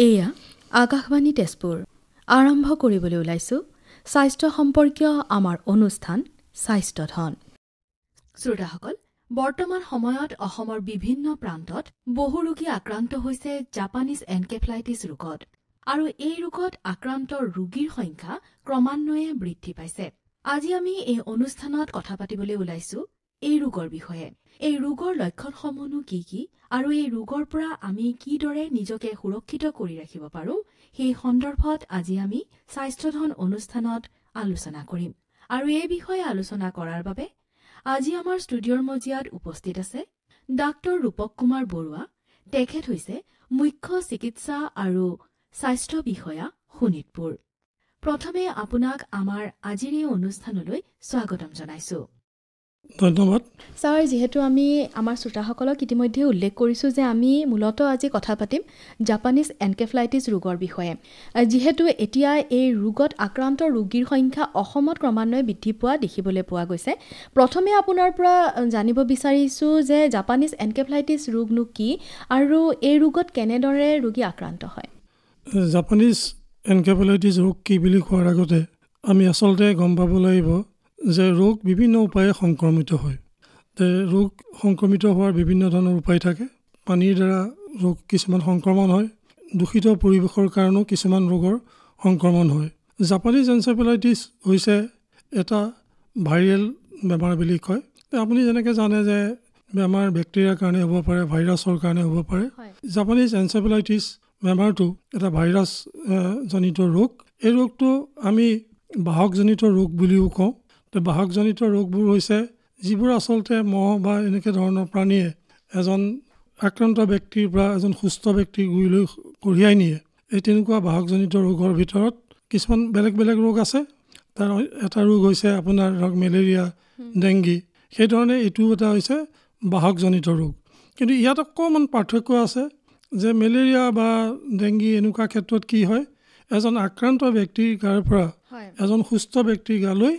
এয়া আকাশবাণী তেজপুৰ আৰম্ভ কৰিবলৈ ওলাইছো স্বাস্থ্য সম্পৰ্কীয় আমাৰ অনুষ্ঠান স্বাস্থ্যধন। শ্ৰোতাসকল, বৰ্তমান সময়ত অসমৰ বিভিন্ন প্ৰান্তত বহু ৰোগী আক্ৰান্ত হৈছে জাপানীজ এনকেফেলাইটিছ ৰোগত আৰু এই ৰোগত আক্ৰান্ত ৰোগীৰ সংখ্যা ক্ৰমান্বয়ে বৃদ্ধি পাইছে। আজি আমি এই অনুষ্ঠানত কথা পাতিবলৈ ওলাইছো এই ৰোগৰ বিষয়ে। এই ৰোগৰ লক্ষণসমূহনো কি কি আৰু এই ৰোগৰ পৰা আমি কিদৰে নিজকে সুৰক্ষিত কৰি ৰাখিব পাৰোঁ, সেই সন্দৰ্ভত আজি আমি স্বাস্থ্যধন অনুষ্ঠানত আলোচনা কৰিম। আৰু এই বিষয়ে আলোচনা কৰাৰ বাবে আজি আমাৰ ষ্টুডিঅ'ৰ মজিয়াত উপস্থিত আছে ডাক্তৰ ৰূপক কুমাৰ বৰুৱা। তেখেত হৈছে মুখ্য চিকিৎসা আৰু স্বাস্থ্য বিষয়া, শোণিতপুৰ। প্ৰথমে আপোনাক আমাৰ আজিৰ এই অনুষ্ঠানলৈ স্বাগতম জনাইছো। ধন্যবাদ ছাৰ। যিহেতু আমি আমাৰ শ্ৰোতাসকলক ইতিমধ্যে উল্লেখ কৰিছোঁ যে আমি মূলতঃ আজি কথা পাতিম জাপানীজ এনকেফেলাইটিছ ৰোগৰ বিষয়ে। যিহেতু এতিয়া এই ৰোগত আক্ৰান্ত ৰোগীৰ সংখ্যা অসমত ক্ৰমান্বয়ে বৃদ্ধি পোৱা দেখিবলৈ পোৱা গৈছে। প্ৰথমে আপোনাৰ পৰা জানিব বিচাৰিছোঁ যে জাপানীজ এনকেফেলাইটিছ ৰোগনো কি আৰু এই ৰোগত কেনেদৰে ৰোগী আক্ৰান্ত হয়? জাপানীজ এনকেফেলাইটিছ ৰোগ কি বুলি কোৱাৰ আগতে আমি আচলতে গম পাব লাগিব যে ৰোগ বিভিন্ন উপায়ে সংক্ৰমিত হয়। ৰোগ সংক্ৰমিত হোৱাৰ বিভিন্ন ধৰণৰ উপায় থাকে। পানীৰ দ্বাৰা ৰোগ কিছুমান সংক্ৰমণ হয়, দূষিত পৰিৱেশৰ কাৰণেও কিছুমান ৰোগৰ সংক্ৰমণ হয়। জাপানীজ এনকেফেলাইটিছ হৈছে এটা ভাইৰেল বেমাৰ বুলি কয়। আপুনি যেনেকৈ জানে যে বেমাৰ বেক্টেৰিয়াৰ কাৰণে হ'ব পাৰে, ভাইৰাছৰ কাৰণে হ'ব পাৰে। জাপানীজ এনকেফেলাইটিছ বেমাৰটো এটা ভাইৰাছ জনিত ৰোগ। এই ৰোগটো আমি বাহকজনিত ৰোগ বুলিও কওঁ। বাহকজনিত ৰোগবোৰ হৈছে যিবোৰ আচলতে মহ বা এনেকৈ ধৰণৰ প্ৰাণীয়ে এজন আক্ৰান্ত ব্যক্তিৰ পৰা এজন সুস্থ ব্যক্তিৰ গুৰিলৈ কঢ়িয়াই নিয়ে। এই তেনেকুৱা বাহকজনিত ৰোগৰ ভিতৰত কিছুমান বেলেগ বেলেগ ৰোগ আছে। তাৰ এটা ৰোগ হৈছে আপোনাৰ ধৰক মেলেৰিয়া, ডেংগি। সেইধৰণে এইটো এটা হৈছে বাহকজনিত ৰোগ। কিন্তু ইয়াত অকণমান পাৰ্থক্য আছে যে মেলেৰিয়া বা ডেংগি এনেকুৱা ক্ষেত্ৰত কি হয়, এজন আক্ৰান্ত ব্যক্তিৰ গাৰ পৰা এজন সুস্থ ব্যক্তিৰ গালৈ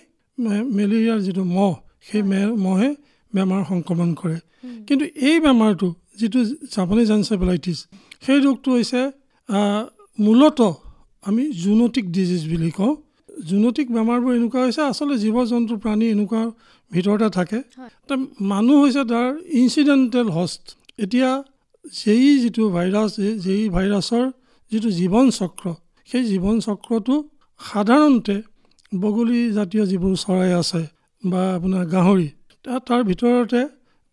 মেলেৰিয়াৰ যিটো মহ, সেই মহে বেমাৰ সংক্ৰমণ কৰে। কিন্তু এই বেমাৰটো যিটো জাপানীজ এনকেফেলাইটিছ, সেই ৰোগটো হৈছে মূলতঃ আমি জুনোটিক ডিজিজ বুলি কওঁ। জুনোটিক বেমাৰবোৰ এনেকুৱা হৈছে আচলতে জীৱ জন্তু প্ৰাণী এনেকুৱা ভিতৰতে থাকে। মানুহ হৈছে তাৰ ইনচিডেণ্টেল হোষ্ট। এতিয়া যিটো ভাইৰাছ, যেই ভাইৰাছৰ যিটো জীৱন চক্ৰ, সেই জীৱন চক্ৰটো সাধাৰণতে বগলী জাতীয় যিবোৰ চৰাই আছে বা আপোনাৰ গাহৰি, তাৰ ভিতৰতে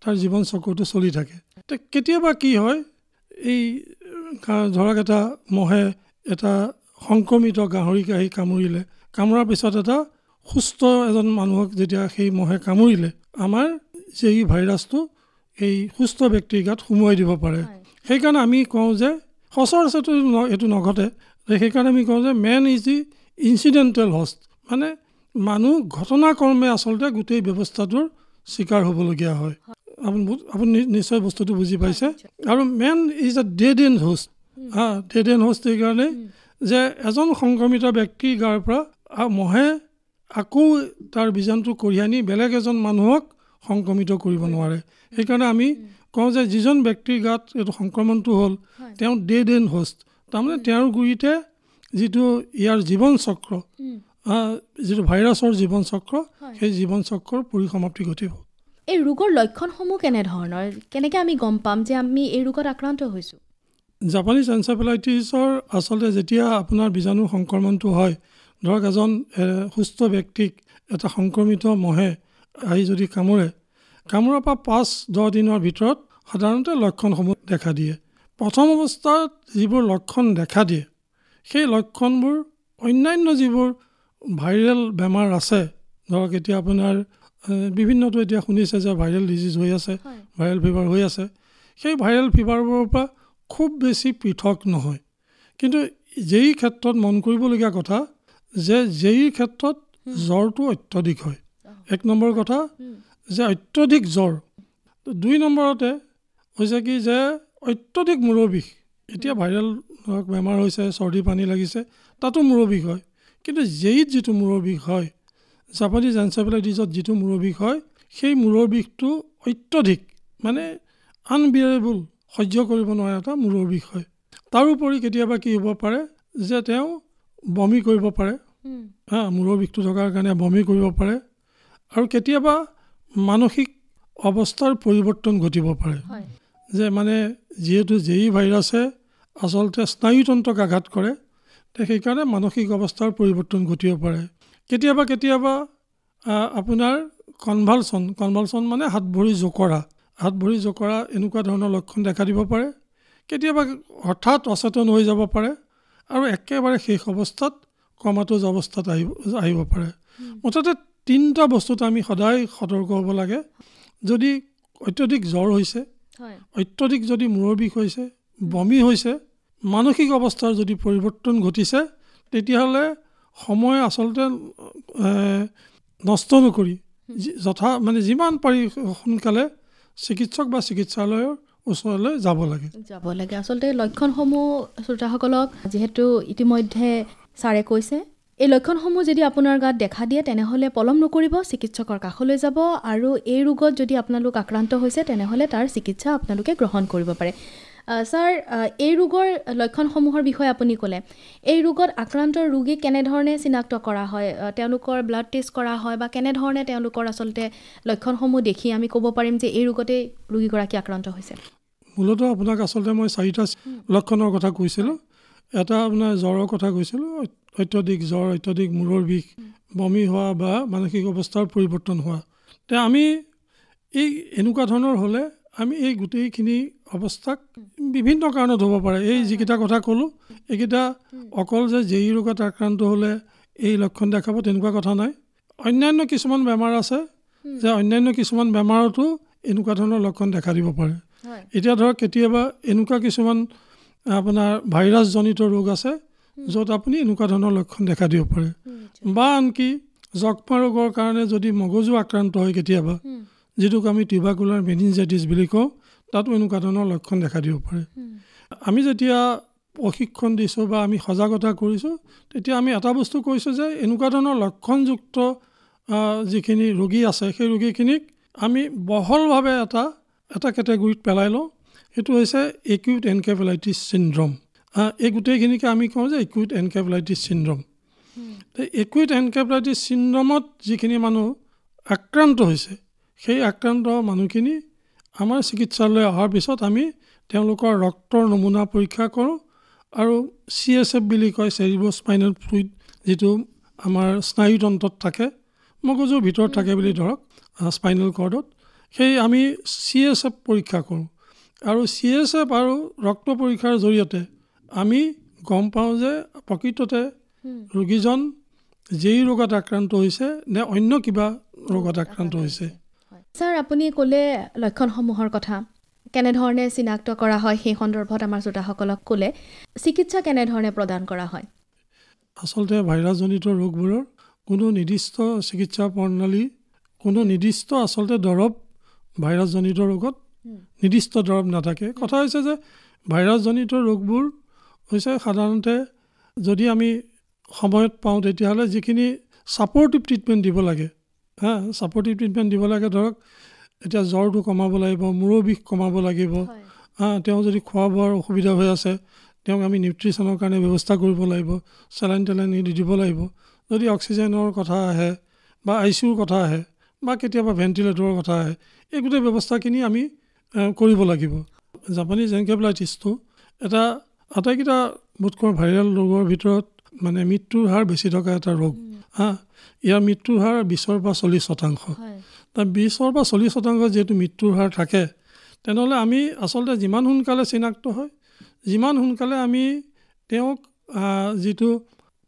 তাৰ জীৱন চক্ৰটো চলি থাকে। কেতিয়াবা কি হয়, এই ধৰক এটা মহে এটা সংক্ৰমিত গাহৰিক আহি কামুৰিলে, কামোৰাৰ পিছত এটা সুস্থ এজন মানুহক যেতিয়া সেই মহে কামুৰিলে, আমাৰ এই ভাইৰাছটো এই সুস্থ ব্যক্তিৰ গাত সুমুৱাই দিব পাৰে। সেইকাৰণে আমি কওঁ যে সচৰাচৰটো এইটো নঘটে। সেইকাৰণে আমি কওঁ যে মেন ইজ দি ইনচিডেণ্টেল হোষ্ট, মানে মানুহ ঘটনাক্ৰমে আচলতে গোটেই ব্যৱস্থাটোৰ চিকাৰ হ'বলগীয়া হয়। আপুনি নিশ্চয় বস্তুটো বুজি পাইছে। আৰু man is a dead end host. Dead end host এইকাৰণে যে এজন সংক্ৰমিত ব্যক্তিৰ গাৰ পৰা মহে আকৌ তাৰ বীজাণুটো কঢ়িয়াই আনি বেলেগ এজন মানুহক সংক্ৰমিত কৰিব নোৱাৰে। সেইকাৰণে আমি কওঁ যে যিজন ব্যক্তিৰ গাত এইটো সংক্ৰমণটো হ'ল, তেওঁ ডেড এণ্ড হোষ্ট। তাৰমানে তেওঁৰ গুৰিতে যিটো ইয়াৰ জীৱন চক্ৰ, যিটো ভাইৰাছৰ জীৱন চক্ৰ, সেই জীৱন চক্ৰৰ পৰিসমাপ্তি ঘটিব। এই ৰোগৰ লক্ষণসমূহ কেনেধৰণৰ? কেনেকৈ আমি গম পাম যে আমি এই ৰোগত আক্ৰান্ত হৈছোঁ? জাপানীজ এনকেফেলাইটিছৰ আচলতে যেতিয়া আপোনাৰ বীজাণু সংক্ৰমণটো হয়, ধৰক এজন সুস্থ ব্যক্তিক এটা সংক্ৰমিত মহে আহি যদি কামোৰাৰ পৰা 5-10 দিনৰ ভিতৰত সাধাৰণতে লক্ষণসমূহ দেখা দিয়ে। প্ৰথম অৱস্থাত যিবোৰ লক্ষণ দেখা দিয়ে, সেই লক্ষণবোৰ অন্যান্য যিবোৰ ভাইৰেল বেমাৰ আছে, ধৰক এতিয়া আপোনাৰ বিভিন্নটো এতিয়া শুনিছে যে ভাইৰেল ডিজিজ হৈ আছে, ভাইৰেল ফিভাৰ হৈ আছে। সেই ভাইৰেল ফিভাৰবোৰৰ পৰা খুব বেছি পৃথক নহয়। কিন্তু যেই ক্ষেত্ৰত মন কৰিবলগীয়া কথা যে যেই ক্ষেত্ৰত জ্বৰটো অত্যধিক হয়, 1 নম্বৰ কথা যে অত্যধিক জ্বৰ। 2 নম্বৰতে হৈছে কি যে অত্যধিক মূৰৰ বিষ। এতিয়া ভাইৰেল বেমাৰ হৈছে, চৰ্দি পানী লাগিছে, তাতো মূৰৰ বিষ হয়। কিন্তু যিটো মূৰৰ বিষ হয়, জাপানীজ এনকেফেলাইটিছত যিটো মূৰৰ বিষ হয়, সেই মূৰৰ বিষটো অত্যধিক, মানে আনবিয়াৰেবল, সহ্য কৰিব নোৱাৰা এটা মূৰৰ বিষ হয়। তাৰোপৰি কেতিয়াবা কি হ'ব পাৰে যে তেওঁ বমি কৰিব পাৰে, মূৰৰ বিষটো থকাৰ কাৰণে বমি কৰিব পাৰে, আৰু কেতিয়াবা মানসিক অৱস্থাৰ পৰিৱৰ্তন ঘটিব পাৰে, যে মানে যিহেতু জেই ভাইৰাছে আচলতে স্নায়ুতন্ত্ৰক আঘাত কৰে, সেইকাৰণে মানসিক অৱস্থাৰ পৰিৱৰ্তন ঘটিব পাৰে। কেতিয়াবা আপোনাৰ কনভালচন মানে হাত ভৰি জোকৰা এনেকুৱা ধৰণৰ লক্ষণ দেখা দিব পাৰে। কেতিয়াবা হঠাৎ অচেতন হৈ যাব পাৰে, আৰু একেবাৰে শেষ অৱস্থাত কমাটোজ অৱস্থাত আহিব পাৰে। মুঠতে 3টা বস্তুত আমি সদায় সতৰ্ক হ'ব লাগে। যদি অত্যধিক জ্বৰ হৈছে, অত্যধিক যদি মূৰৰ বিষ হৈছে, বমি হৈছে, মানসিক অৱস্থাৰ যদি পৰিৱৰ্তন ঘটিছে, তেতিয়াহ'লে সময় আচলতে নষ্ট নকৰি মানে যিমান পাৰি সোনকালে চিকিৎসক বা চিকিৎসালয়ৰ ওচৰলৈ যাব লাগে। আচলতে লক্ষণসমূহ শ্ৰোতাসকলক যিহেতু ইতিমধ্যে ছাৰে কৈছে, এই লক্ষণসমূহ যদি আপোনাৰ গাত দেখা দিয়ে তেনেহ'লে পলম নকৰিব, চিকিৎসকৰ কাষলৈ যাব, আৰু এই ৰোগত যদি আপোনালোক আক্ৰান্ত হৈছে তেনেহ'লে তাৰ চিকিৎসা আপোনালোকে গ্ৰহণ কৰিব পাৰে। ছাৰ, এই ৰোগৰ লক্ষণসমূহৰ বিষয়ে আপুনি ক'লে, এই ৰোগত আক্ৰান্ত ৰোগীক কেনেধৰণে চিনাক্ত কৰা হয়, তেওঁলোকৰ ব্লাড টেষ্ট কৰা হয়, বা কেনেধৰণে তেওঁলোকৰ আচলতে লক্ষণসমূহ দেখি আমি ক'ব পাৰিম যে এই ৰোগতেই ৰোগীগৰাকী আক্ৰান্ত হৈছে? মূলতঃ আপোনাক আচলতে মই 4টা লক্ষণৰ কথা কৈছিলোঁ। এটা আপোনাৰ জ্বৰৰ কথা কৈছিলোঁ, অত্যধিক জ্বৰ, অত্যধিক মূৰৰ বিষ, বমি হোৱা বা মানসিক অৱস্থাৰ পৰিৱৰ্তন হোৱা। আমি এনেকুৱা ধৰণৰ হ'লে আমি এই গোটেইখিনি অৱস্থাক বিভিন্ন কাৰণত হ'ব পাৰে। এই যিকেইটা কথা ক'লোঁ, এইকেইটা অকল যে জেই ৰোগত আক্ৰান্ত হ'লে এই লক্ষণ দেখাব তেনেকুৱা কথা নাই। অন্যান্য কিছুমান বেমাৰ আছে যে অন্যান্য কিছুমান বেমাৰতো এনেকুৱা ধৰণৰ লক্ষণ দেখা দিব পাৰে। এতিয়া ধৰক কেতিয়াবা এনেকুৱা কিছুমান আপোনাৰ ভাইৰাছজনিত ৰোগ আছে য'ত আপুনি এনেকুৱা ধৰণৰ লক্ষণ দেখা দিব পাৰে, বা আনকি যক্ষ্মা ৰোগৰ কাৰণে যদি মগজু আক্ৰান্ত হয় কেতিয়াবা, যিটোক আমি টিউবাকুলাৰ মেনিনজাইটিছ বুলি কওঁ, তাতো এনেকুৱা ধৰণৰ লক্ষণ দেখা দিব পাৰে। আমি যেতিয়া প্ৰশিক্ষণ দিছোঁ বা আমি সজাগতা কৰিছোঁ, তেতিয়া আমি এটা বস্তু কৈছোঁ যে এনেকুৱা ধৰণৰ লক্ষণযুক্ত যিখিনি ৰোগী আছে, সেই ৰোগীখিনিক আমি বহলভাৱে এটা কেটেগৰীত পেলাই লওঁ। সেইটো হৈছে একিউট এনকেফেলাইটিছ চিণ্ড্ৰম। এই গোটেইখিনিকে আমি কওঁ যে acute encephalitis syndrome. Acute encephalitis চিণ্ড্ৰমত যিখিনি মানুহ আক্ৰান্ত হৈছে, সেই আক্ৰান্ত মানুহখিনি আমাৰ চিকিৎসালয় অহাৰ পিছত আমি তেওঁলোকৰ ৰক্তৰ নমুনা পৰীক্ষা কৰোঁ, আৰু CSF বুলি কয়, চেৰিব্ৰোস্পাইনেল ফ্লুইড, যিটো আমাৰ স্নায়ুতন্ত্ৰত থাকে, মগজুৰ ভিতৰত থাকে বুলি ধৰক, স্পাইনেল কৰ্ডত, সেই আমি CSF পৰীক্ষা কৰোঁ। আৰু CSF আৰু ৰক্ত পৰীক্ষাৰ জৰিয়তে আমি গম পাওঁ যে প্ৰকৃততে ৰোগীজন জেই ৰোগত আক্ৰান্ত হৈছে নে অন্য কিবা ৰোগত আক্ৰান্ত হৈছে। ছাৰ, আপুনি ক'লে লক্ষণসমূহৰ কথা, কেনেধৰণে চিনাক্ত কৰা হয় সেই সন্দৰ্ভত আমাৰ শ্ৰোতাসকলক ক'লে। চিকিৎসা কেনেধৰণে প্ৰদান কৰা হয়? আচলতে ভাইৰাছজনিত ৰোগবোৰৰ কোনো নিৰ্দিষ্ট চিকিৎসা প্ৰণালী, কোনো নিৰ্দিষ্ট আচলতে দৰৱ ভাইৰাছজনিত ৰোগত নিৰ্দিষ্ট দৰৱ নাথাকে। কথা হৈছে যে ভাইৰাছজনিত ৰোগবোৰ হৈছে সাধাৰণতে যদি আমি সময়ত পাওঁ তেতিয়াহ'লে যিখিনি ছাপৰ্টিভ ট্ৰিটমেণ্ট দিব লাগে, ছাপৰ্টিভ ট্ৰিটমেণ্ট দিব লাগে, ধৰক এতিয়া জ্বৰটো কমাব লাগিব, মূৰৰ বিষ কমাব লাগিব, তেওঁ যদি খোৱা বোৱাৰ অসুবিধা হৈ আছে তেওঁক আমি নিউট্ৰিশ্যনৰ কাৰণে ব্যৱস্থা কৰিব লাগিব, চেলাইন টেলাইন দি দিব লাগিব। যদি অক্সিজেনৰ কথা আহে বা ICUৰ কথা আহে বা কেতিয়াবা ভেণ্টিলেটৰৰ কথা আহে, এই গোটেই ব্যৱস্থাখিনি আমি কৰিব লাগিব। জাপানীজ এনকেফেলাইটিছটো এটা আটাইকেইটা বোধকৰোঁ ভাইৰেল ৰোগৰ ভিতৰত মানে মৃত্যুৰ হাৰ বেছি থকা এটা ৰোগ। ইয়াৰ মৃত্যুৰ হাৰ 20 পৰা 40%। তাৰ 20 পৰা 40% যিহেতু মৃত্যুৰ হাৰ থাকে, তেনেহ'লে আমি আচলতে যিমান সোনকালে চিনাক্ত হয়, যিমান সোনকালে আমি তেওঁক যিটো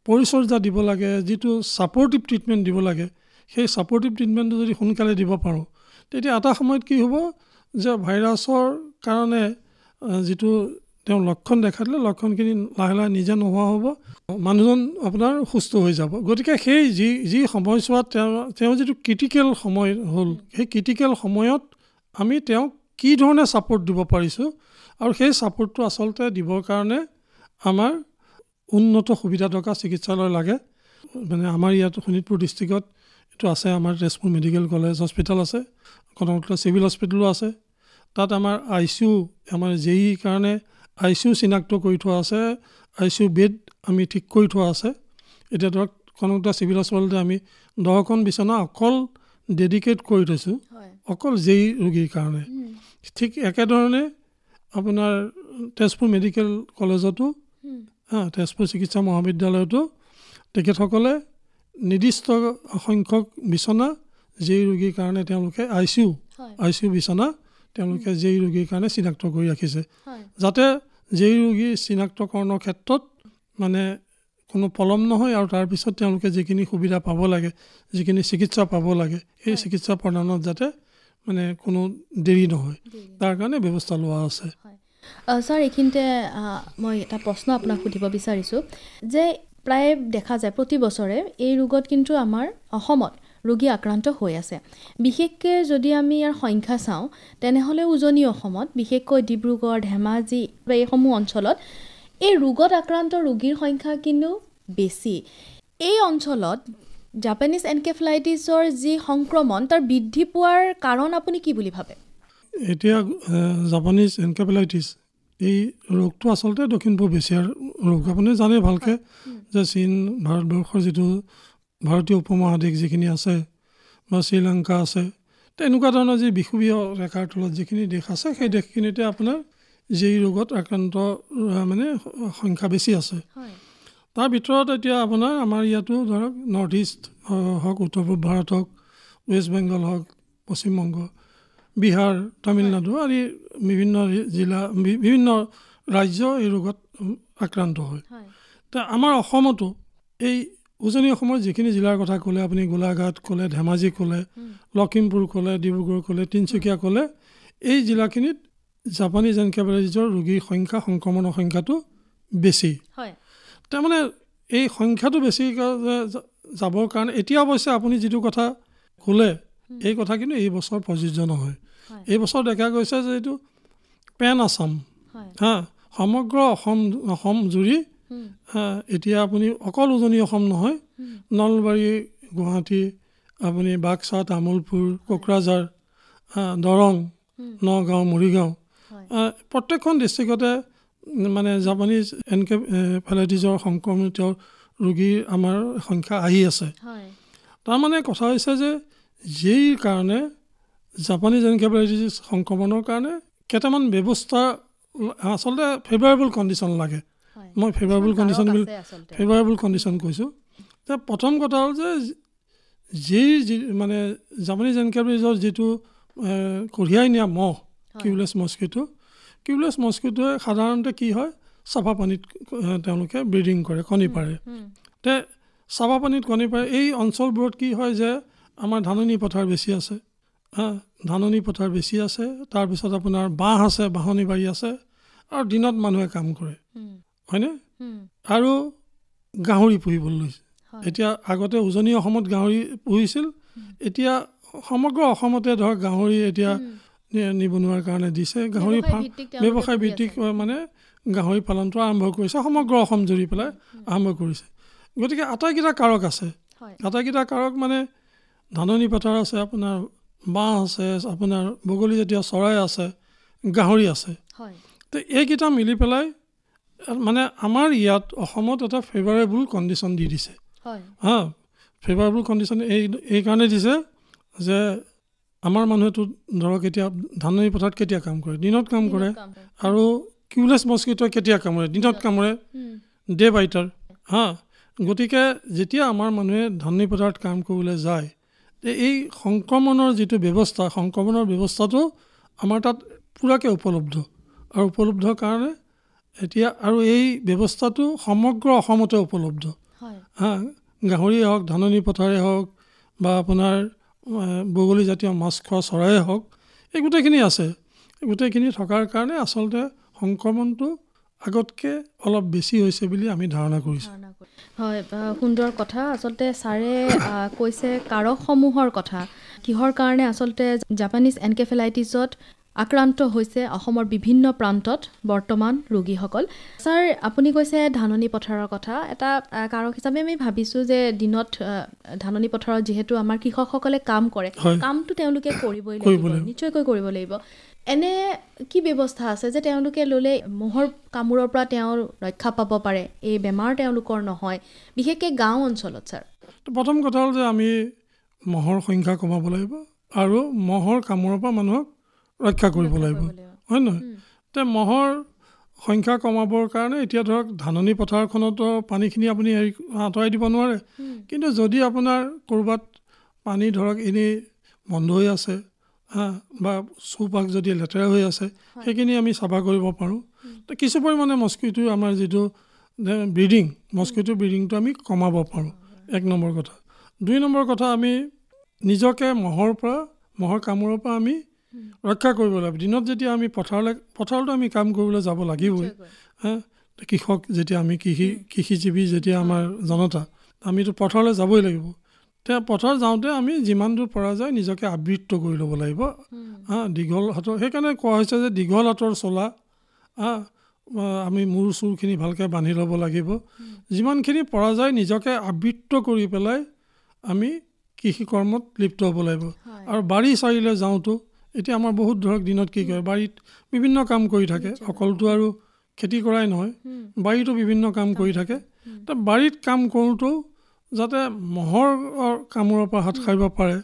পৰিচৰ্যা দিব লাগে, যিটো ছাপৰ্টিভ ট্ৰিটমেণ্ট দিব লাগে, সেই ছাপৰ্টিভ ট্ৰিটমেণ্টটো যদি সোনকালে দিব পাৰোঁ, তেতিয়া এটা সময়ত কি হ'ব যে ভাইৰাছৰ কাৰণে যিটো তেওঁ লক্ষণ দেখা দিলে, লক্ষণখিনি লাহে লাহে নিজে নোহোৱা হ'ব, মানুহজন আপোনাৰ সুস্থ হৈ যাব। গতিকে সেই যি সময়ছোৱাত তেওঁ যিটো ক্ৰিটিকেল সময় হ'ল, সেই ক্ৰিটিকেল সময়ত আমি তেওঁক কি ধৰণে ছাপৰ্ট দিব পাৰিছোঁ, আৰু সেই ছাপৰ্টটো আচলতে দিবৰ কাৰণে আমাৰ উন্নত সুবিধা থকা চিকিৎসালয় লাগে। মানে আমাৰ ইয়াত শোণিতপুৰ ডিষ্ট্ৰিক্টত এইটো আছে, আমাৰ তেজপুৰ মেডিকেল কলেজ হস্পিটেল আছে, কনকলতা চিভিল হস্পিটেলো আছে। তাত আমাৰ ICU, আমাৰ জেইৰ কাৰণে ICU চিনাক্ত কৰি থোৱা আছে, ICU বেড আমি ঠিক কৰি থোৱা আছে। এতিয়া ধৰক কনকলতা চিভিল হস্পিটেলতে আমি 10খন বিচনা অকল ডেডিকেট কৰি থৈছোঁ অকল যেই ৰোগীৰ কাৰণে। ঠিক একেধৰণে আপোনাৰ তেজপুৰ মেডিকেল কলেজতো তেজপুৰ চিকিৎসা মহাবিদ্যালয়তো তেখেতসকলে নিৰ্দিষ্ট সংখ্যক বিচনা যেই ৰোগীৰ কাৰণে তেওঁলোকে ICU বিচনা তেওঁলোকে যেই ৰোগীৰ কাৰণে চিনাক্ত কৰি ৰাখিছে, যাতে যেই ৰোগীৰ চিনাক্তকৰণৰ ক্ষেত্ৰত মানে কোনো পলম নহয় আৰু তাৰপিছত তেওঁলোকে যিখিনি সুবিধা পাব লাগে, যিখিনি চিকিৎসা পাব লাগে, সেই চিকিৎসা প্ৰদানত যাতে মানে কোনো দেৰি নহয়, তাৰ কাৰণে ব্যৱস্থা লোৱা আছে। ছাৰ, এইখিনিতে মই এটা প্ৰশ্ন আপোনাক সুধিব বিচাৰিছোঁ যে প্ৰায় দেখা যায় প্ৰতি বছৰে এই ৰোগত কিন্তু আমাৰ অসমত ৰোগী আক্ৰান্ত হৈ আছে। বিশেষকৈ যদি আমি ইয়াৰ সংখ্যা চাওঁ তেনেহ'লে উজনি অসমত বিশেষকৈ ডিব্ৰুগড়, ধেমাজি এইসমূহ অঞ্চলত এই ৰোগত আক্ৰান্ত ৰোগীৰ সংখ্যা কিন্তু বেছি। এই অঞ্চলত জাপানীজ এনকেফেলাইটিছৰ যি সংক্ৰমণ তাৰ বৃদ্ধি পোৱাৰ কাৰণ আপুনি কি বুলি ভাবে? এতিয়া জাপানীজ এনকেফেলাইটিছ এই ৰোগটো আচলতে দক্ষিণ পূব এছিয়াৰ ৰোগ। আপুনি জানে ভালকৈ যে চীন, ভাৰতবৰ্ষৰ যিটো ভাৰতীয় উপমহাদেশ যিখিনি আছে বা শ্ৰীলংকা আছে, তেনেকুৱা ধৰণৰ যি বিষুৱীয় ৰেখাৰ তলত যিখিনি দেশ আছে সেই দেশখিনিতে আপোনাৰ যেই ৰোগত আক্ৰান্ত মানে সংখ্যা বেছি আছে। তাৰ ভিতৰত এতিয়া আপোনাৰ আমাৰ ইয়াতো ধৰক নৰ্থ ইষ্ট হওক, উত্তৰ পূব ভাৰত হওক, ৱেষ্ট বেংগল হওক, পশ্চিমবংগ, বিহাৰ, তামিলনাডু আদি বিভিন্ন জিলা, বিভিন্ন ৰাজ্য এই ৰোগত আক্ৰান্ত হয়। তা আমাৰ অসমতো এই উজনি অসমৰ যিখিনি জিলাৰ কথা ক'লে আপুনি, গোলাঘাট ক'লে, ধেমাজি ক'লে, লখিমপুৰ ক'লে, ডিব্ৰুগড় ক'লে, তিনিচুকীয়া ক'লে, এই জিলাখিনিত জাপানীজ এনকেফেলাইটিছৰ ৰোগীৰ সংখ্যা, সংক্ৰমণৰ সংখ্যাটো বেছি। তাৰমানে এই সংখ্যাটো বেছি যাবৰ কাৰণে এতিয়া অৱশ্যে আপুনি যিটো কথা ক'লে এই কথা কিন্তু এই বছৰ প্ৰযোজ্য নহয়। এই বছৰ দেখা গৈছে যে এইটো পেন আছাম সমগ্ৰ অসম জুৰি এতিয়া আপুনি অকল উজনি অসম নহয়, নলবাৰী, গুৱাহাটী, আপুনি বাক্সা, তামোলপুৰ, কোকৰাঝাৰ, দৰং, নগাঁও, মৰিগাঁও প্ৰত্যেকখন ডিষ্ট্ৰিক্টতে মানে জাপানীজ এনকেফেলাইটিছৰ সংক্ৰমিত ৰোগীৰ আমাৰ সংখ্যা আহি আছে। তাৰমানে কথা হৈছে যে যেই কাৰণে জাপানীজ এনকেফেলাইটিছ সংক্ৰমণৰ কাৰণে কেইটামান ব্যৱস্থা আচলতে ফেভাৰেবল কণ্ডিশ্যন লাগে। মই ফেভাৰেবল কণ্ডিশ্যন কৈছোঁ। যে প্ৰথম কথা হ'ল যে যেই মানে জাপানীজ এনকেফেলাইটিছৰ যিটো কঢ়িয়াই নিয়া মহ কিউলেছ মস্কিটোৱে সাধাৰণতে কি হয়, চাফা পানীত তেওঁলোকে ব্ৰিডিং কৰে, কণী পাৰে। তে চাফা পানীত কণী পাৰে। এই অঞ্চলবোৰত কি হয় যে আমাৰ ধাননি পথাৰ বেছি আছে, তাৰপিছত আপোনাৰ বাঁহ আছে, বাঁহনি বাৰী আছে, আৰু দিনত মানুহে কাম কৰে, হয়নে? আৰু গাহৰি পুহিবলৈ লৈছে। এতিয়া আগতে উজনি অসমত গাহৰি পুহিছিল, এতিয়া সমগ্ৰ অসমতে ধৰক গাহৰি এতিয়া নিবনুৱাৰ কাৰণে দিছে। গাহৰি ব্যৱসায় ভিত্তিক মানে গাহৰি পালনটো আৰম্ভ কৰিছে, সমগ্ৰ অসম জুৰি পেলাই আৰম্ভ কৰিছে। গতিকে আটাইকেইটা কাৰক আছে। আটাইকেইটা কাৰক মানে ধাননি পথাৰ আছে, আপোনাৰ বাঁহ আছে, আপোনাৰ বগলীজাতীয় চৰাই আছে, গাহৰি আছে। তো এইকেইটা মিলি পেলাই মানে আমাৰ ইয়াত অসমত এটা ফেভাৰেবল কণ্ডিশ্যন দি দিছে। ফেভাৰেবল কণ্ডিশ্যন এইকাৰণে দিছে যে আমাৰ মানুহেতো ধৰক এতিয়া ধাননি পথাৰত কেতিয়া কাম কৰে, দিনত কাম কৰে, আৰু কিউলেছ মস্কিটোৱে কেতিয়া কামুৰে, দিনত কামুৰে, ডে বাইটাৰ। গতিকে যেতিয়া আমাৰ মানুহে ধাননি পথাৰত কাম কৰিবলৈ যায়, এই সংক্ৰমণৰ যিটো ব্যৱস্থা, সংক্ৰমণৰ ব্যৱস্থাটো আমাৰ তাত পূৰাকৈ উপলব্ধ, আৰু উপলব্ধৰ কাৰণে এতিয়া আৰু এই ব্যৱস্থাটো সমগ্ৰ অসমতে উপলব্ধ। গাহৰিয়ে হওক, ধাননি পথাৰে হওক, বা আপোনাৰ বগলীজাতীয় মাছ খোৱা চৰায়ে হওক, এই গোটেইখিনি আছে। গোটেইখিনি থকাৰ কাৰণে আচলতে সংক্ৰমণটো আগতকৈ অলপ বেছি হৈছে বুলি আমি ধাৰণা কৰিছোঁ। হয়, সুন্দৰ কথা। আচলতে ছাৰে কৈছে কাৰকসমূহৰ কথা, কিহৰ কাৰণে আচলতে জাপানীজ এনকেফেলাইটিছত আক্ৰান্ত হৈছে অসমৰ বিভিন্ন প্ৰান্তত বৰ্তমান ৰোগীসকল। ছাৰ, আপুনি কৈছে ধাননি পথাৰৰ কথা। এটা কাৰক হিচাপে আমি ভাবিছোঁ যে দিনত ধাননি পথাৰত যিহেতু আমাৰ কৃষকসকলে কাম কৰে, কামটো তেওঁলোকে কৰিবই লাগিব, নিশ্চয়কৈ কৰিব লাগিব। এনে কি ব্যৱস্থা আছে যে তেওঁলোকে ল'লে মহৰ কামোৰৰ পৰা তেওঁ ৰক্ষা পাব পাৰে, এই বেমাৰ তেওঁলোকৰ নহয়, বিশেষকৈ গাঁও অঞ্চলত? ছাৰ, প্ৰথম কথা হ'ল যে আমি মহৰ সংখ্যা কমাব লাগিব আৰু মহৰ কামোৰৰ পৰা মানুহক ৰক্ষা কৰিব লাগিব, হয় নহয়? তে মহৰ সংখ্যা কমাবৰ কাৰণে এতিয়া ধৰক ধাননি পথাৰখনতো পানীখিনি আপুনি আঁতৰাই দিব নোৱাৰে, কিন্তু যদি আপোনাৰ ক'ৰবাত পানী ধৰক এনেই বন্ধ হৈ আছে বা চৌপাশ যদি লেতেৰা হৈ আছে, সেইখিনি আমি চাফা কৰিব পাৰোঁ। তো কিছু পৰিমাণে মস্কিটো আমাৰ যিটো ব্ৰিডিং, মস্কিটো ব্ৰিডিংটো আমি কমাব পাৰোঁ, 1 নম্বৰ কথা। 2 নম্বৰ কথা, আমি নিজকে মহৰ কামোৰৰ পৰা আমি ৰক্ষা কৰিব লাগিব। দিনত যেতিয়া আমি পথাৰতো আমি কাম কৰিবলৈ যাব লাগিবই। কৃষক যেতিয়া আমি কৃষিজীৱী যেতিয়া আমাৰ জনতা, আমিতো পথাৰলৈ যাবই লাগিব। পথাৰ যাওঁতে আমি যিমান দূৰ পৰা যায় নিজকে আবৃত্ত কৰি ল'ব লাগিব। দীঘল হাতৰ, সেইকাৰণে কোৱা হৈছে যে দীঘল হাতৰ চলা, আমি মূৰ চুৰখিনি ভালকৈ বান্ধি ল'ব লাগিব। যিমানখিনি পৰা যায় নিজকে আবৃত্ত কৰি পেলাই আমি কৃষি কৰ্মত লিপ্ত হ'ব লাগিব। আৰু বাৰী চাৰিলৈ যাওঁতো, এতিয়া আমাৰ বহুত ধৰক দিনত কি কৰে, বাৰীত বিভিন্ন কাম কৰি থাকে, অকলটো আৰু খেতি কৰাই নহয়, বাৰীতো বিভিন্ন কাম কৰি থাকে। তো বাৰীত কাম কৰোঁতেও যাতে মহৰ কামোৰৰ পৰা হাত সাৰিব পাৰে,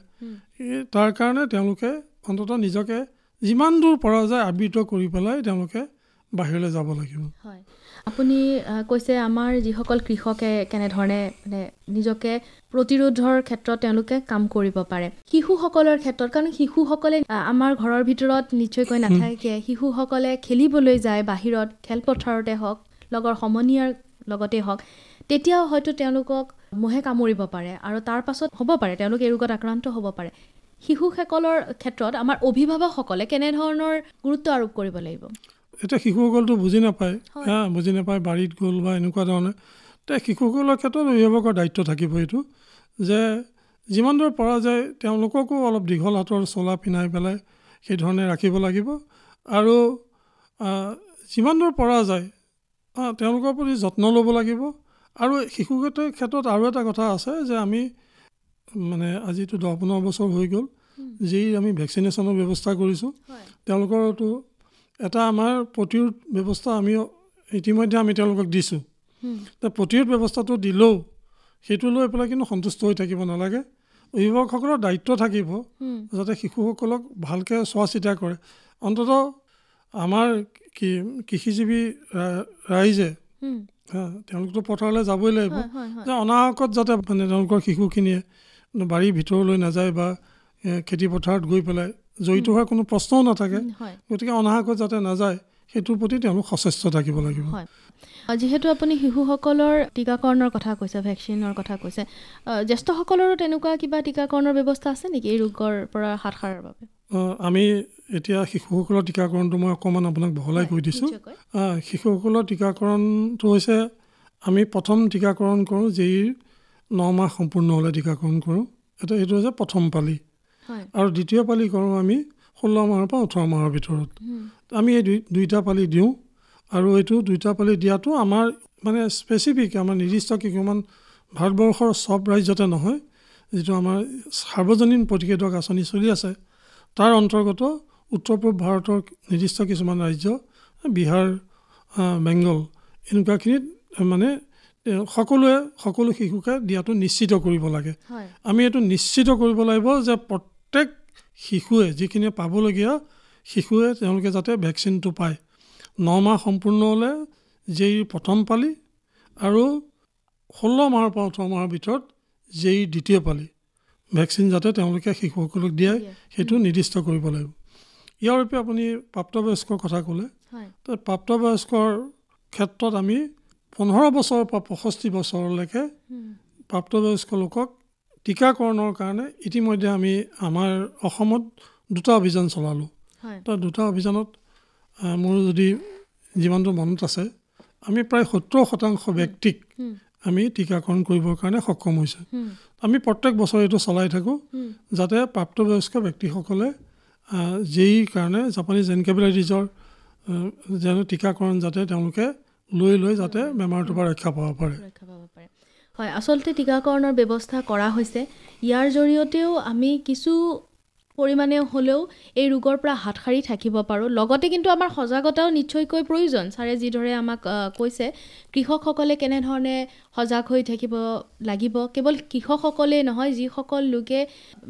তাৰ কাৰণে তেওঁলোকে অন্ততঃ নিজকে যিমান দূৰ পৰা যায় আবৃত্ত কৰি পেলাই তেওঁলোকে বাহিৰলৈ যাব লাগিব। হয়, আপুনি কৈছে আমাৰ যিসকল কৃষকে কেনেধৰণে মানে নিজকে প্ৰতিৰোধৰ ক্ষেত্ৰত তেওঁলোকে কাম কৰিব পাৰে। শিশুসকলৰ ক্ষেত্ৰত, কাৰণ শিশুসকলে আমাৰ ঘৰৰ ভিতৰত নিশ্চয়কৈ নাথাকে, শিশুসকলে খেলিবলৈ যায় বাহিৰত, খেলপথাৰতে হওক, লগৰ সমনীয়াৰ লগতে হওক, তেতিয়াও হয়তো তেওঁলোকক মহে কামুৰিব পাৰে আৰু তাৰ পাছত হ'ব পাৰে তেওঁলোকে এই ৰোগত আক্ৰান্ত হ'ব পাৰে। শিশুসকলৰ ক্ষেত্ৰত আমাৰ অভিভাৱকসকলে কেনেধৰণৰ গুৰুত্ব আৰোপ কৰিব লাগিব? এতিয়া শিশুসকলতো বুজি নাপায়, বাৰীত গ'ল বা এনেকুৱা ধৰণে। শিশুসকলৰ ক্ষেত্ৰত অভিভাৱকৰ দায়িত্ব থাকিব এইটো, যে যিমান দূৰ পৰা যায় তেওঁলোককো অলপ দীঘল হাতৰ চলা পিন্ধাই পেলাই সেইধৰণে ৰাখিব লাগিব। আৰু যিমান দূৰ পৰা যায় তেওঁলোকৰ প্ৰতি যত্ন ল'ব লাগিব। আৰু শিশুকেইটাৰ ক্ষেত্ৰত আৰু এটা কথা আছে যে আমি মানে আজিতো 10-15 বছৰ হৈ গ'ল যি আমি ভেকচিনেশ্যনৰ ব্যৱস্থা কৰিছোঁ, তেওঁলোকৰতো এটা আমাৰ প্ৰতিৰোধ ব্যৱস্থা আমি ইতিমধ্যে আমি তেওঁলোকক দিছোঁ। প্ৰতিৰোধ ব্যৱস্থাটো দিলেও সেইটো লৈ পেলাই কিন্তু সন্তুষ্ট হৈ থাকিব নালাগে। অভিভাৱকসকলৰ দায়িত্ব থাকিব যাতে শিশুসকলক ভালকৈ চোৱা চিতা কৰে। অন্ততঃ আমাৰ কৃষিজীৱী ৰাইজে তেওঁলোকতো পথাৰলৈ যাবই লাগিব, যে অনাহকত যাতে মানে তেওঁলোকৰ শিশুখিনিয়ে বাৰীৰ ভিতৰলৈ নাযায় বা খেতি পথাৰত গৈ পেলাই জড়িত হোৱাৰ কোনো প্ৰশ্নও নাথাকে। গতিকে অনাহকত যাতে নাযায় সেইটোৰ প্ৰতি তেওঁলোক সচেষ্ট থাকিব লাগিব। যিহেতু আপুনি শিশুসকলৰ টীকাকৰণৰ কথা কৈছে, ভেকচিনৰ কথা কৈছে, জ্যেষ্ঠসকলৰো তেনেকুৱা কিবা টীকাকৰণৰ ব্যৱস্থা আছে নেকি এই ৰোগৰ পৰা হাত সাৰাৰ বাবে? আমি এতিয়া শিশুসকলৰ টীকাকৰণটো মই অকণমান আপোনাক বহলাই কৈ দিছোঁ। শিশুসকলৰ টীকাকৰণটো হৈছে আমি প্ৰথম টীকাকৰণ কৰোঁ যেই 9 মাহ সম্পূৰ্ণ হ'লে টীকাকৰণ কৰোঁ, এইটো হৈছে প্ৰথম পালি। আৰু দ্বিতীয় পালি কৰোঁ আমি 16 মাহৰ পৰা 18 মাহৰ ভিতৰত। আমি এই দুইটা পালি দিওঁ। আৰু এইটো দুইটা পালি দিয়াটো আমাৰ মানে স্পেচিফিক, আমাৰ নিৰ্দিষ্ট কিছুমান ভাৰতবৰ্ষৰ চব ৰাজ্যতে নহয়, যিটো আমাৰ সাৰ্বজনীন প্ৰতিষেধক আঁচনি চলি আছে তাৰ অন্তৰ্গত উত্তৰ পূব ভাৰতৰ নিৰ্দিষ্ট কিছুমান ৰাজ্য, বিহাৰ, বেংগল, এনেকুৱাখিনিত মানে সকলো শিশুকে দিয়াটো নিশ্চিত কৰিব লাগে। আমি এইটো নিশ্চিত কৰিব লাগিব যে প্ৰত্যেক শিশুৱে, যিখিনি পাবলগীয়া শিশুৱে তেওঁলোকে যাতে ভেকচিনটো পায়। 9 মাহ সম্পূৰ্ণ হ'লে যেই প্ৰথম পালি আৰু 16 মাহৰ পৰা 18 মাহৰ ভিতৰত যেই দ্বিতীয় পালি ভেকচিন যাতে তেওঁলোকে শিশুসকলক দিয়ে সেইটো নিৰ্দিষ্ট কৰিব লাগিব। ইয়াৰ উপৰি আপুনি প্ৰাপ্তবয়স্কৰ কথা ক'লে, তো প্ৰাপ্তবয়স্কৰ ক্ষেত্ৰত আমি 15 বছৰৰ পৰা 65 বছৰলৈকে প্ৰাপ্তবয়স্ক লোকক টীকাকৰণৰ কাৰণে ইতিমধ্যে আমি আমাৰ অসমত 2টা অভিযান চলালোঁ। তো 2টা অভিযানত মোৰ যদি যিমানটো মনত আছে, আমি প্ৰায় 70% ব্যক্তিক আমি টীকাকৰণ কৰিবৰ কাৰণে সক্ষম হৈছোঁ। আমি প্ৰত্যেক বছৰে এইটো চলাই থাকোঁ যাতে প্ৰাপ্তবয়স্ক ব্যক্তিসকলে যেই কাৰণে জাপানীজ এনকেফেলাইটিছৰ যেনে টীকাকৰণ যাতে তেওঁলোকে লৈ যাতে বেমাৰটোৰ পৰা ৰক্ষা পাব পাৰে। হয়, আচলতে টীকাকৰণৰ ব্যৱস্থা কৰা হৈছে। ইয়াৰ জৰিয়তেও আমি কিছু পৰিমাণে হ'লেও এই ৰোগৰ পৰা হাত সাৰি থাকিব পাৰোঁ। লগতে কিন্তু আমাৰ সজাগতাও নিশ্চয়কৈ প্ৰয়োজন। ছাৰে যিদৰে আমাক কৈছে, কৃষকসকলে কেনেধৰণে সজাগ হৈ থাকিব লাগিব। কেৱল কৃষকসকলেই নহয়, যিসকল লোকে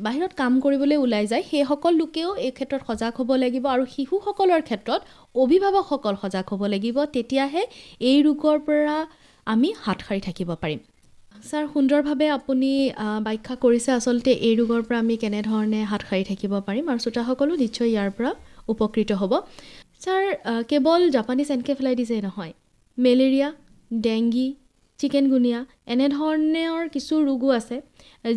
বাহিৰত কাম কৰিবলৈ ওলাই যায় সেইসকল লোকেও এই ক্ষেত্ৰত সজাগ হ'ব লাগিব, আৰু শিশুসকলৰ ক্ষেত্ৰত অভিভাৱকসকল সজাগ হ'ব লাগিব। তেতিয়াহে এই ৰোগৰ পৰা আমি হাত সাৰি থাকিব পাৰিম। ছাৰ, সুন্দৰভাৱে আপুনি ব্যাখ্যা কৰিছে আচলতে এই ৰোগৰ পৰা আমি কেনেধৰণে হাত সাৰি থাকিব পাৰিম, আৰু শ্ৰোতাসকলো নিশ্চয় ইয়াৰ পৰা উপকৃত হ'ব। ছাৰ, কেৱল জাপানীজ এনকেফেলাইটিছেই নহয়, মেলেৰিয়া, ডেংগি, চিকেনগুনিয়া এনেধৰণৰ কিছু ৰোগো আছে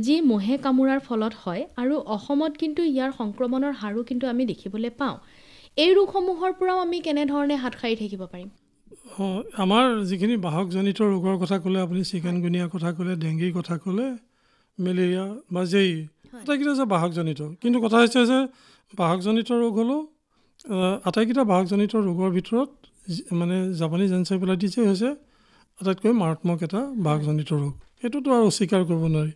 যি মহে কামোৰাৰ ফলত হয়, আৰু অসমত কিন্তু ইয়াৰ সংক্ৰমণৰ হাৰো কিন্তু আমি দেখিবলৈ পাওঁ। এই ৰোগসমূহৰ পৰাও আমি কেনেধৰণে হাত সাৰি থাকিব পাৰিম? আমাৰ যিখিনি বাহকজনিত ৰোগৰ কথা ক'লে, আপুনি চিকেনগুনিয়াৰ কথা ক'লে, ডেংগিৰ কথা ক'লে, মেলেৰিয়া বা জেই, আটাইকেইটা যে বাহকজনিত। কিন্তু কথা হৈছে যে বাহকজনিত ৰোগ হ'লেও আটাইকেইটা বাহকজনিত ৰোগৰ ভিতৰত মানে জাপানীজ এনকেফেলাইটিছেই হৈছে আটাইতকৈ মাৰাত্মক এটা বাহকজনিত ৰোগ। সেইটোতো আৰু অস্বীকাৰ কৰিব নোৱাৰি।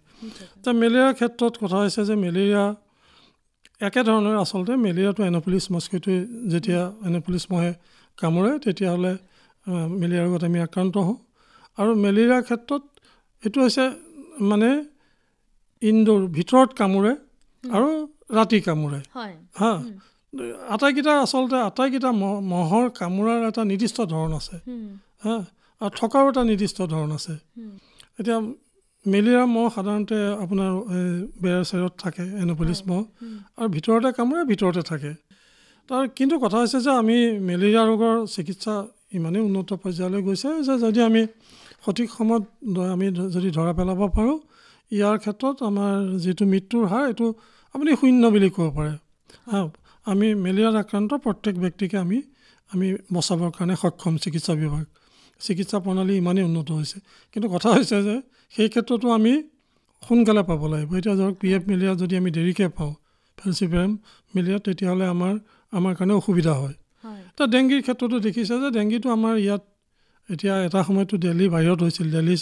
এতিয়া মেলেৰিয়াৰ ক্ষেত্ৰত কথা হৈছে যে মেলেৰিয়া একেধৰণৰ। আচলতে মেলেৰিয়াটো এন'ফিলিছ মস্কিটোৱে যেতিয়া এন'ফিলিছ মহে কামোৰে তেতিয়াহ'লে মেলেৰিয়াৰ ৰোগত আমি আক্ৰান্ত হওঁ। আৰু মেলেৰিয়াৰ ক্ষেত্ৰত এইটো হৈছে মানে ইনডোৰ, ভিতৰত কামোৰে আৰু ৰাতি কামোৰে। আটাইকেইটা মহৰ কামোৰাৰ এটা নিৰ্দিষ্ট ধৰণ আছে, আৰু থকাৰো এটা নিৰ্দিষ্ট ধৰণ আছে। এতিয়া মেলেৰিয়া মহ সাধাৰণতে আপোনাৰ বেৰ চেৰত থাকে, এন'ফিলিছ মহ, আৰু ভিতৰতে কামোৰে, ভিতৰতে থাকে। কিন্তু কথা হৈছে যে আমি মেলেৰিয়া ৰোগৰ চিকিৎসা ইমানেই উন্নত পৰ্যায়লৈ গৈছে যে যদি আমি সঠিক সময়ত আমি যদি ধৰা পেলাব পাৰোঁ, ইয়াৰ ক্ষেত্ৰত আমাৰ যিটো মৃত্যুৰ হাৰ এইটো আপুনি 0 বুলি ক'ব পাৰে। আমি মেলেৰিয়াত আক্ৰান্ত প্ৰত্যেক ব্যক্তিকে আমি বচাবৰ কাৰণে সক্ষম। চিকিৎসা প্ৰণালী ইমানেই উন্নত হৈছে। কিন্তু কথা হৈছে যে সেই ক্ষেত্ৰতো আমি সোনকালে পাব লাগিব। এতিয়া ধৰক PF মেলেৰিয়া যদি আমি দেৰিকৈ পাওঁ, ফেলচিপেৰাম মেলেৰিয়া, তেতিয়াহ'লে আমাৰ কাৰণে অসুবিধা হয়। এতিয়া ডেংগিৰ ক্ষেত্ৰতো দেখিছে যে ডেংগিটো আমাৰ ইয়াত এতিয়া এটা সময়তো দিল্লী বাহিৰত হৈছিল। দিল্লী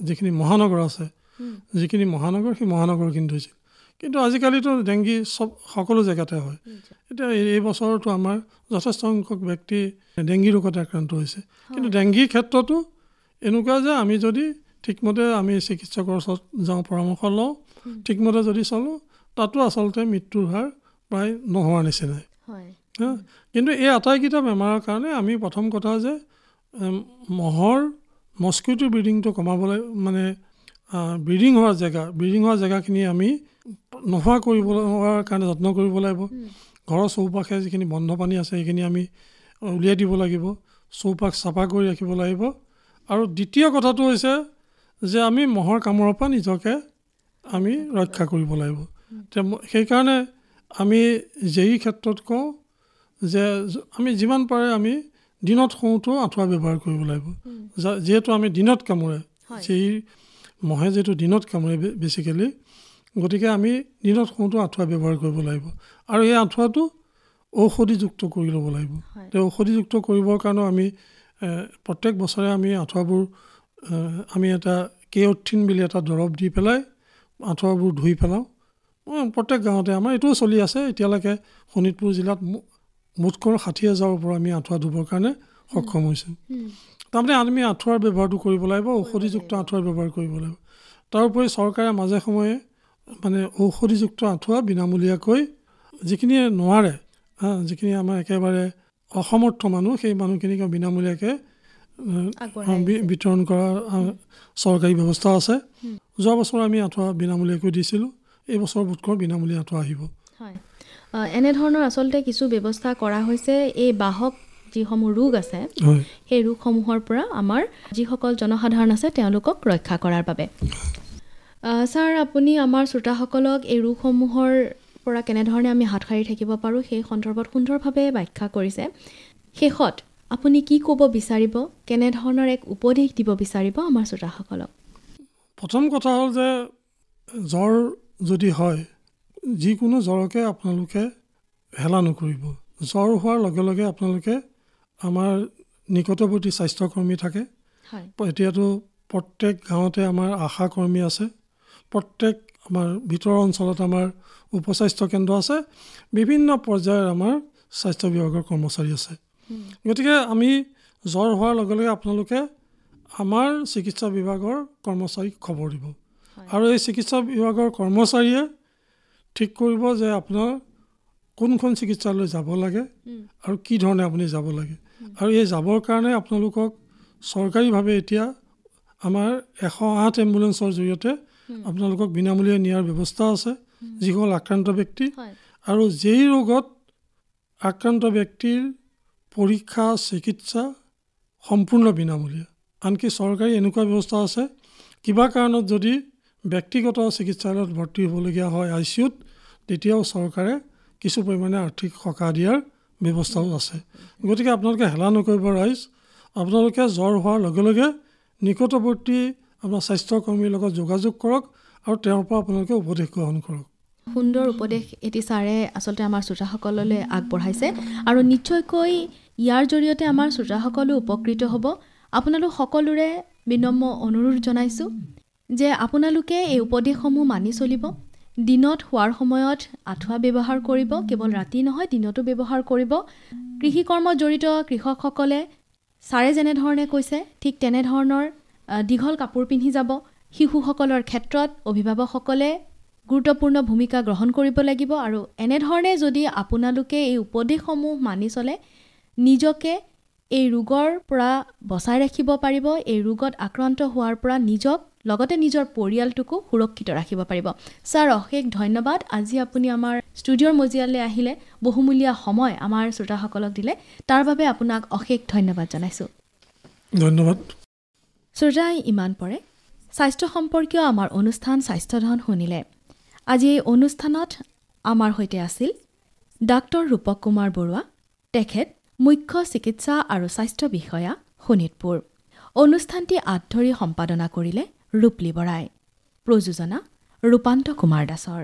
যিখিনি মহানগৰ আছে, যিখিনি মহানগৰ, সেই মহানগৰ কিন্তু হৈছিল। কিন্তু আজিকালিতো ডেংগি সকলো জেগাতে হয়। এতিয়া এই বছৰতো আমাৰ যথেষ্ট সংখ্যক ব্যক্তি ডেংগি ৰোগত আক্ৰান্ত হৈছে। কিন্তু ডেংগিৰ ক্ষেত্ৰতো এনেকুৱা যে আমি যদি ঠিকমতে আমি চিকিৎসকৰ ওচৰত যাওঁ, পৰামৰ্শ লওঁ, ঠিকমতে যদি চলোঁ, তাতো আচলতে মৃত্যুৰ হাৰ প্ৰায় নোহোৱাৰ নিচিনাই। কিন্তু এই আটাইকেইটা বেমাৰৰ কাৰণে আমি প্ৰথম কথা যে মস্কিটো ব্ৰিডিংটো কমাবলৈ, মানে ব্ৰিডিং হোৱা জেগাখিনি আমি নোহোৱা হোৱাৰ কাৰণে যত্ন কৰিব লাগিব। ঘৰৰ চৌপাশে যিখিনি বন্ধ পানী আছে সেইখিনি আমি উলিয়াই দিব লাগিব, চৌপাশ চাফা কৰি ৰাখিব লাগিব। আৰু দ্বিতীয় কথাটো হৈছে যে আমি মহৰ কামোৰৰ পৰা নিজকে আমি ৰক্ষা কৰিব লাগিব। সেইকাৰণে আমি যেই ক্ষেত্ৰত কওঁ যে আমি যিমান পাৰে আমি দিনত শুওঁতেও আঁঠুৱা ব্যৱহাৰ কৰিব লাগিব। যিহেতু আমি দিনত কামোৰে, যেই মহে যিহেতু দিনত কামোৰে বেছিকেলি, গতিকে আমি দিনত শুওঁতেও আঁঠুৱা ব্যৱহাৰ কৰিব লাগিব। আৰু এই আঁঠুৱাটো ঔষধিযুক্ত কৰি ল'ব লাগিব। ঔষধিযুক্ত কৰিবৰ কাৰণেও আমি প্ৰত্যেক বছৰে আমি আঁঠুৱাবোৰ আমি এটা কেঅ'থিন বুলি এটা দৰৱ দি পেলাই আঁঠুৱাবোৰ ধুই পেলাওঁ। প্ৰত্যেক গাঁৱতে আমাৰ এইটোও চলি আছে। এতিয়ালৈকে শোণিতপুৰ জিলাত মুঠকৈ 60,000ৰ পৰা আমি আঁঠুৱা ধুবৰ কাৰণে সক্ষম হৈছোঁ। তাৰমানে আমি আঁঠুৱাৰ ব্যৱহাৰটো কৰিব লাগিব, ঔষধিযুক্ত আঁঠুৱাৰ ব্যৱহাৰ কৰিব লাগিব। তাৰোপৰি চৰকাৰে মাজে সময়ে মানে ঔষধিযুক্ত আঁঠুৱা বিনামূলীয়াকৈ যিখিনিয়ে নোৱাৰে, যিখিনি আমাৰ একেবাৰে অসমৰ্থ মানুহ, সেই মানুহখিনিক বিনামূলীয়াকৈ বিতৰণ কৰা চৰকাৰী ব্যৱস্থা আছে। যোৱা বছৰ আমি আঁঠুৱা বিনামূলীয়াকৈ দিছিলোঁ। এই বছৰ বোধকৰোঁ বিনামূলীয়া আঁঠুৱা আহিব। এনেধৰণৰ আচলতে কিছু ব্যৱস্থা কৰা হৈছে এই বাহক যিসমূহ ৰোগ আছে সেই ৰোগসমূহৰ পৰা আমাৰ যিসকল জনসাধাৰণ আছে তেওঁলোকক ৰক্ষা কৰাৰ বাবে। ছাৰ, আপুনি আমাৰ শ্ৰোতাসকলক এই ৰোগসমূহৰ পৰা কেনেধৰণে আমি হাত সাৰি থাকিব পাৰোঁ সেই সন্দৰ্ভত সুন্দৰভাৱে ব্যাখ্যা কৰিছে। শেষত আপুনি কি ক'ব বিচাৰিব, কেনেধৰণৰ এক উপদেশ দিব বিচাৰিব আমাৰ শ্ৰোতাসকলক? প্ৰথম কথা হ'ল যে জ্বৰ যদি হয়, যিকোনো জ্বৰকে আপোনালোকে হেলা নকৰিব। জ্বৰ হোৱাৰ লগে লগে আপোনালোকে আমাৰ নিকটৱৰ্তী স্বাস্থ্যকৰ্মী থাকে। এতিয়াতো প্ৰত্যেক গাঁৱতে আমাৰ আশা কৰ্মী আছে, প্ৰত্যেক আমাৰ ভিতৰৰ অঞ্চলত আমাৰ উপস্বাস্থ্য কেন্দ্ৰ আছে, বিভিন্ন পৰ্যায়ৰ আমাৰ স্বাস্থ্য বিভাগৰ কৰ্মচাৰী আছে। গতিকে আমি জ্বৰ হোৱাৰ লগে লগে আপোনালোকে আমাৰ চিকিৎসা বিভাগৰ কৰ্মচাৰীক খবৰ দিব আৰু এই চিকিৎসা বিভাগৰ কৰ্মচাৰীয়ে ঠিক কৰিব যে আপোনাৰ কোনখন চিকিৎসালয় যাব লাগে আৰু কি ধৰণে আপুনি যাব লাগে। আৰু এই যাবৰ কাৰণে আপোনালোকক চৰকাৰীভাৱে এতিয়া আমাৰ 108 এম্বুলেঞ্চৰ জৰিয়তে আপোনালোকক বিনামূলীয়া নিয়াৰ ব্যৱস্থা আছে যিসকল আক্ৰান্ত ব্যক্তি, আৰু যেই ৰোগত আক্ৰান্ত ব্যক্তিৰ পৰীক্ষা চিকিৎসা সম্পূৰ্ণ বিনামূলীয়া। আনকি চৰকাৰী এনেকুৱা ব্যৱস্থা আছে, কিবা কাৰণত যদি ব্যক্তিগত চিকিৎসালয়ত ভৰ্তি হ'বলগীয়া হয় ICUত, তেতিয়াও চৰকাৰে কিছু পৰিমাণে আৰ্থিক সকাহ দিয়াৰ ব্যৱস্থাও আছে। গতিকে আপোনালোকে হেলা নকৰিব ৰাইজ, আপোনালোকে জ্বৰ হোৱাৰ লগে লগে নিকটৱৰ্তী আপোনাৰ স্বাস্থ্যকৰ্মীৰ লগত যোগাযোগ কৰক আৰু তেওঁৰ পৰা আপোনালোকে উপদেশ গ্ৰহণ কৰক। সুন্দৰ উপদেশ এটি ছাৰে আচলতে আমাৰ শ্ৰোতাসকললৈ আগবঢ়াইছে আৰু নিশ্চয়কৈ ইয়াৰ জৰিয়তে আমাৰ শ্ৰোতাসকলো উপকৃত হ'ব। আপোনালোক সকলোৰে বিনম্ৰ অনুৰোধ জনাইছোঁ যে আপোনালোকে এই উপদেশসমূহ মানি চলিব। দিনত শোৱাৰ সময়ত আঁঠুৱা ব্যৱহাৰ কৰিব, কেৱল ৰাতি নহয় দিনতো ব্যৱহাৰ কৰিব। কৃষি কৰ্মত জড়িত কৃষকসকলে ছাৰে যেনেধৰণে কৈছে ঠিক তেনেধৰণৰ দীঘল কাপোৰ পিন্ধি যাব। শিশুসকলৰ ক্ষেত্ৰত অভিভাৱকসকলে গুৰুত্বপূৰ্ণ ভূমিকা গ্ৰহণ কৰিব লাগিব আৰু এনেধৰণে যদি আপোনালোকে এই উপদেশসমূহ মানি চলে নিজকে এই ৰোগৰ পৰা বচাই ৰাখিব পাৰিব, এই ৰোগত আক্ৰান্ত হোৱাৰ পৰা নিজক লগতে নিজৰ পৰিয়ালটোকো সুৰক্ষিত ৰাখিব পাৰিব। ছাৰ অশেষ ধন্যবাদ, আজি আপুনি আমাৰ ষ্টুডিঅ'ৰ মজিয়ালৈ আহিলে, বহুমূলীয়া সময় আমাৰ শ্ৰোতাসকলক দিলে, তাৰ বাবে আপোনাক অশেষ ধন্যবাদ জনাইছোঁ। ধন্যবাদ। শ্ৰোতাই ইমান পৰে স্বাস্থ্য সম্পৰ্কীয় আমাৰ অনুষ্ঠান স্বাস্থ্যধন শুনিলে। আজি এই অনুষ্ঠানত আমাৰ সৈতে আছিল ডাক্তৰ ৰূপক কুমাৰ বৰুৱা, তেখেত মুখ্য চিকিৎসা আৰু স্বাস্থ্য বিষয়া শোণিতপুৰ। অনুষ্ঠানটি আঁত ধৰি সম্পাদনা কৰিলে ৰূপলী বৰাই, প্ৰযোজনা ৰূপান্ত কুমাৰ দাসৰ।